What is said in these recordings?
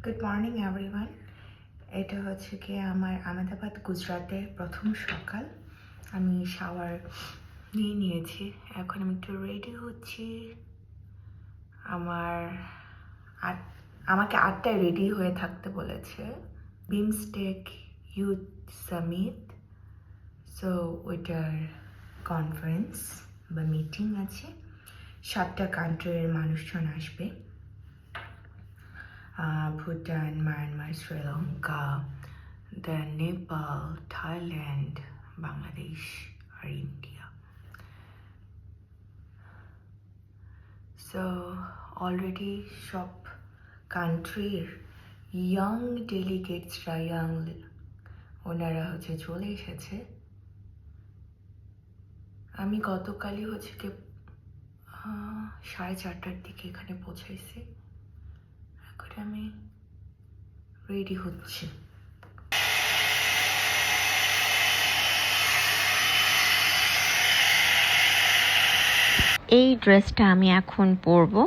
Good morning everyone. এটা হচ্ছে কি আমার আহমেদাবাদ গুজরাটের প্রথম সকাল। আমি শাওয়ার নিয়েছি। এখন আমি একটু রেডি হচ্ছি। আমাকে 8টায় রেডি হয়ে থাকতে বলেছে বিমস্টেক ইউথ সামিট। সো ওইটার কনফারেন্স বা মিটিং আছে। 7টা কান্ট্রির মানুষজন আসবে। Bhutan, Myanmar, Sri Lanka, then Nepal, Thailand, Bangladesh, or India. So already সব কান্ট্রির ইয়াং ডেলিগেটসরা ওনারা চলে এসেছে। আমি গতকালই কি 4:30টার দিকে এখানে পৌঁছাইছি। এখন আমি রেডি হচ্ছি। এই ড্রেসটা আমি এখন পরবো।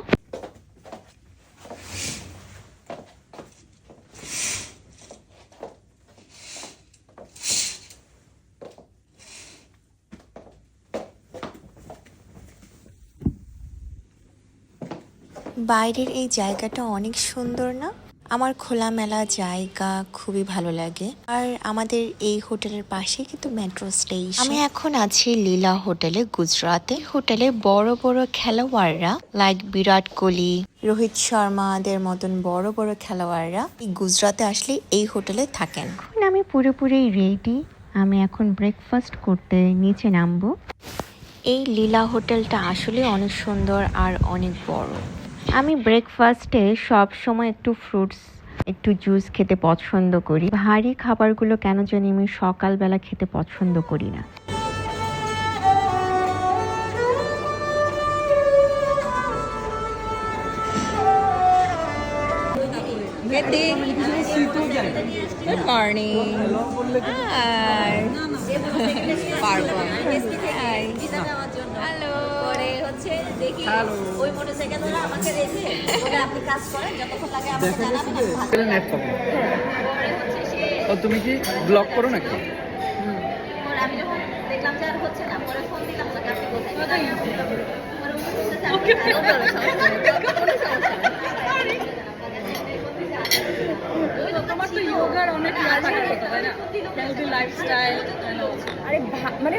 বাইরের এই জায়গাটা অনেক সুন্দর না? আমার খোলামেলা জায়গা খুবই ভালো লাগে। আর আমাদের এই হোটেলের পাশে কিন্তু মেট্রো স্টেশন। আমি এখন আছি লীলা হোটেলে গুজরাটে। হোটেলে বড় বড় খেলোয়াড়রা লাইক বিরাট কোহলি, রোহিত শর্মাদের মতন বড় বড় খেলোয়াড়রা এই গুজরাটে আসলে এই হোটেলে থাকেন। এখন আমি পুরোপুরি রেডি। আমি এখন ব্রেকফাস্ট করতে নিচে নামবো। এই লীলা হোটেলটা আসলে অনেক সুন্দর আর অনেক বড়। আমি ব্রেকফাস্টে সব সময় একটু ফ্রুটস, একটু জুস খেতে পছন্দ করি। ভারী খাবারগুলো কেন জানি আমি সকালবেলা খেতে পছন্দ করি না। Good morning. হ্যালো। দেখি ওই মোটরসাইকেলওয়ালা আমাকে রেখে ওটা আপনি কাজ করেন, যতক্ষণ লাগে আমাকে জানাবেন। তুমি কি ব্লগ করো নাকি? আমি যখন দেখলাম যে আর হচ্ছে না, পরে ফোন দিলাম তাকে, আপনি কোথায়? তোমার তো যোগার অনেক হেলদি লাইফস্টাইল, আরে মানে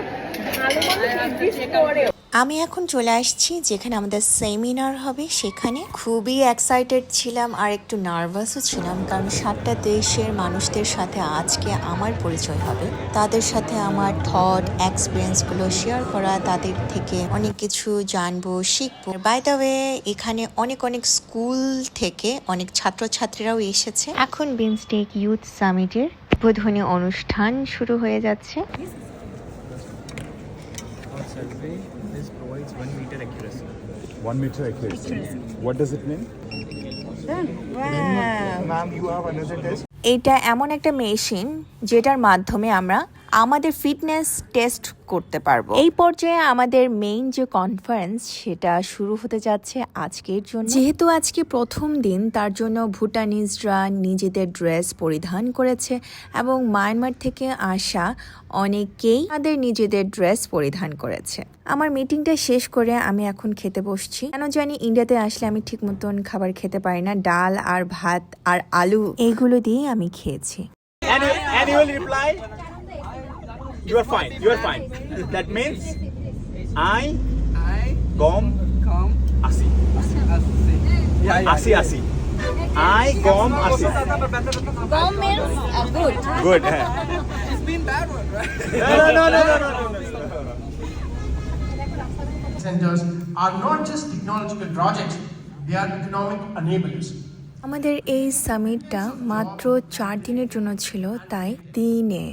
ভালো মানুষ এক্সিস্ট করে। আমি এখন চলে আসছি যেখানে আমাদের সেমিনার হবে সেখানে। খুবই এক্সাইটেড ছিলাম আর একটু নার্ভাসও ছিলাম, কারণ 7টা দেশের মানুষদের সাথে আজকে আমার পরিচয় হবে। তাদের সাথে আমার থট এক্সপিরিয়েন্সগুলো শেয়ার করা, তাদের থেকে অনেক কিছু জানবো, শিখবো। বাই দ্য ওয়ে, এখানে অনেক অনেক স্কুল থেকে অনেক ছাত্রছাত্রীরাও এসেছে। এখন বিমস্টেক ইউথ সামিটের উদ্বোধনী অনুষ্ঠান শুরু হয়ে যাচ্ছে। This provides 1 meter accuracy. 1 meter accuracy. What does it mean? Ma'am, you have another test. এটা এমন একটা মেশিন যেটার মাধ্যমে আমরা আমাদের ফিটনেস টেস্ট করতে পারবো। এই পর্যায়ে আমাদের মেইন যে কনফারেন্স সেটা শুরু হতে যাচ্ছে আজকের জন্য। যেহেতু আজকে প্রথম দিন, তার জন্য ভুটানিজরা নিজেদের ড্রেস পরিধান করেছে এবং মায়ানমার থেকে আসা অনেকেই তাদের নিজেদের ড্রেস পরিধান করেছে। আমার মিটিংটা শেষ করে আমি এখন খেতে বসছি। কেন জানি ইন্ডিয়াতে আসলে আমি ঠিক মতন খাবার খেতে পারি না। ডাল আর ভাত আর আলু এইগুলো দিয়ে আমি খেয়েছি। And you will reply, you are fine, you are fine. That means I gom asi. Asi asi. I gom asi. Gom means good. Good. It's been bad one, right? No. Centers are not just technological projects, they are economic enablers. আমাদের এই সামিটটা মাত্র 4 দিনের জন্য ছিল, তাই দিনে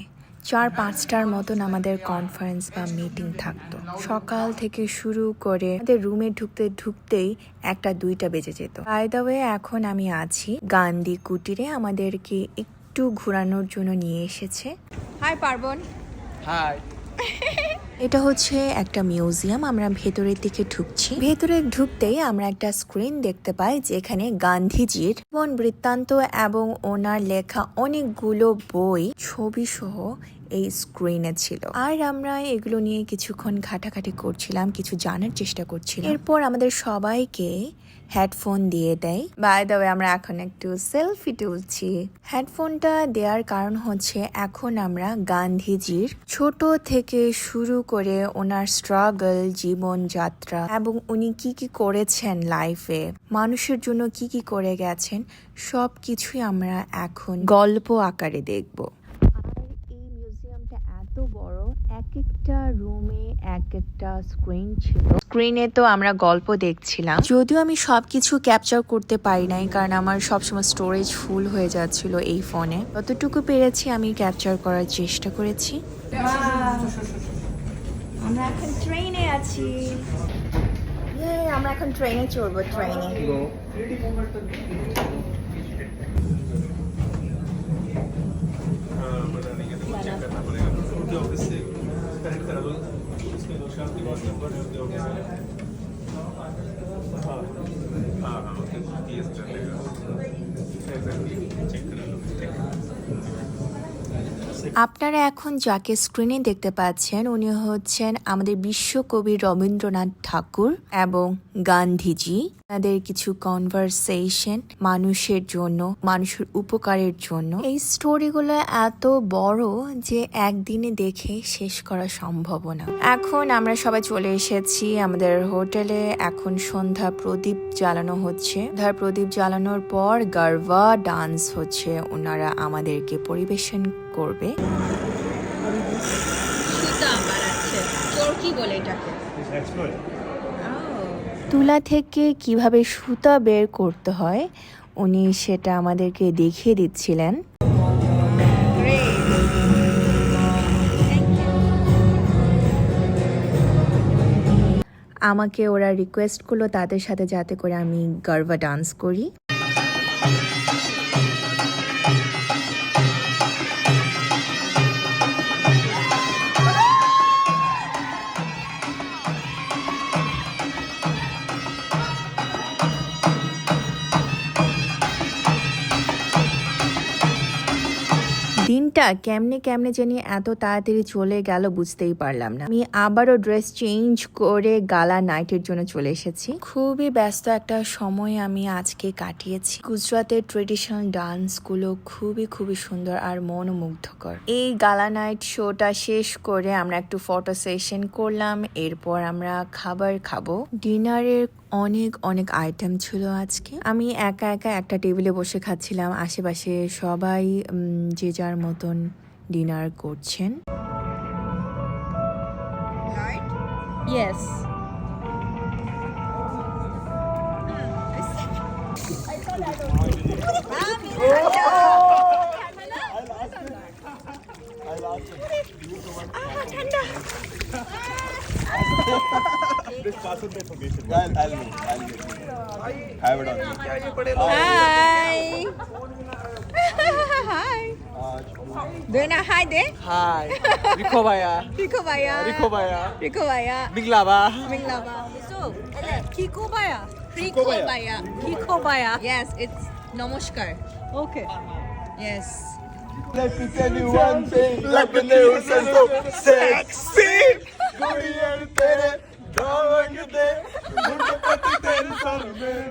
4-5টার মতন আমাদের কনফারেন্স বা মিটিং থাকতো। সকাল থেকে শুরু করে আমাদের রুমে ঢুকতেই 1-2টা বেজে যেত। বাই দ্য ওয়ে, এখন আমি আছি গান্ধী কুটিরে। আমাদেরকে একটু ঘোরানোর জন্য নিয়ে এসেছে। হাই পার্বণ। Hi. এটা হচ্ছে একটা মিউজিয়াম। আমরা ভেতরের দিকে ঢুকছি। ভেতরে ঢুকতেই আমরা একটা স্ক্রিন দেখতে পাই যেখানে গান্ধীজির জীবন বৃত্তান্ত এবং ওনার লেখা অনেকগুলো বই ছবি সহ এই স্ক্রিনে ছিল। আর আমরা এগুলো নিয়ে কিছুক্ষণ ঘাটাঘাটি করছিলাম, কিছু জানার চেষ্টা করছিলাম। এরপর আমাদের সবাইকে হেডফোন দিয়ে দেয়। বাই দ্য ওয়ে আমরা এখন একটু সেলফি তুলছি। হেডফোনটা দেওয়ার কারণ হচ্ছে এখন আমরা গান্ধীজির ছোট থেকে শুরু করে ওনার স্ট্রাগল, জীবনযাত্রা এবং উনি কি কি করেছেন লাইফে, মানুষের জন্য কি কি করে গেছেন, সব কিছুই আমরা এখন গল্প আকারে দেখব। এই মিউজিয়ামটা এত বড়, এক একটা রুমে এক একটা স্ক্রিন ছিল। স্ক্রিনে তো আমরা গল্প দেখছিলাম, যদিও আমি সবকিছু ক্যাপচার করতে পারি নাই কারণ আমার সবসময় স্টোরেজ ফুল হয়ে যাচ্ছিল এই ফোনে। যতটুকু পেরেছি আমি ক্যাপচার করার চেষ্টা করেছি। আমরা এখন ট্রেনে আছি। আমরা এখন ট্রেনে চড়বো। ট্রেনে আপনারা এখন যাকে স্ক্রিনে দেখতে পাচ্ছেন উনি হচ্ছেন আমাদের বিশ্বকবি রবীন্দ্রনাথ ঠাকুর এবং গান্ধীজি। তাদের কিছু কনভারসেশন মানুষের জন্য, মানুষের উপকারের জন্য। এই স্টোরিগুলো এত বড় যে একদিনে দেখে শেষ করা সম্ভব না। এখন আমরা সবাই চলে এসেছি আমাদের হোটেলে। এখন সন্ধ্যা প্রদীপ জ্বালানো হচ্ছে। সন্ধ্যার প্রদীপ জ্বালানোর পর গারবা ডান্স হচ্ছে, ওনারা আমাদেরকে পরিবেশন করবে। সুতা বানাচ্ছে, চরকি বলে এটাকে। তুলা থেকে কিভাবে সুতা বের করতে হয় উনি সেটা আমাদেরকে দেখিয়ে দিচ্ছিলেন। আমাকে ওরা রিকোয়েস্ট করলো তাদের সাথে যাতে করে আমি গারবা ডান্স করি। দিনটা কেমনে কেমনে জানি এত তাড়াতাড়ি চলে গেল বুঝতেই পারলাম না। আমি আবারও ড্রেস চেঞ্জ করে গালা নাইটের জন্য চলে এসেছি। খুবই ব্যস্ত একটা সময় আমি আজকে কাটিয়েছি। গুজরাটের ট্রেডিশনাল ডান্স গুলো খুবই সুন্দর আর মনোমুগ্ধকর। এই গালা নাইট শোটা শেষ করে আমরা একটু ফটো সেশন করলাম। এরপর আমরা খাবার খাবো। ডিনারের অনেক আইটেম ছিল আজকে। আমি একা একটা টেবিলে বসে খাচ্ছিলাম, আশেপাশে সবাই যে যার মতন ডিনার করছেন। Yes. Hi. Hi. Dena hi de. Hi. Rico Baya. Rico Baya. Rico Baya. Rico Baya. Miglaba. Minglaba. So, Kiko Baya. Rico Baya. Kiko Baya. Yes, it's Namaskar. Okay. Yes. Let me tell you one thing, like the news and so sexy. Kuriyan tere dawang de, mujhe pati tere sar mein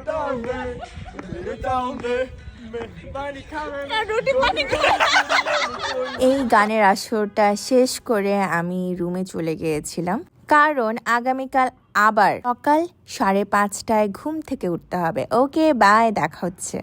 down de, pani khave na Roti pani. এই গানের আসরটা শেষ করে আমি রুমে চলে গিয়েছিলাম, কারণ আগামীকাল আবার সকাল 5:30টায় ঘুম থেকে উঠতে হবে। ওকে বাই, দেখা হচ্ছে।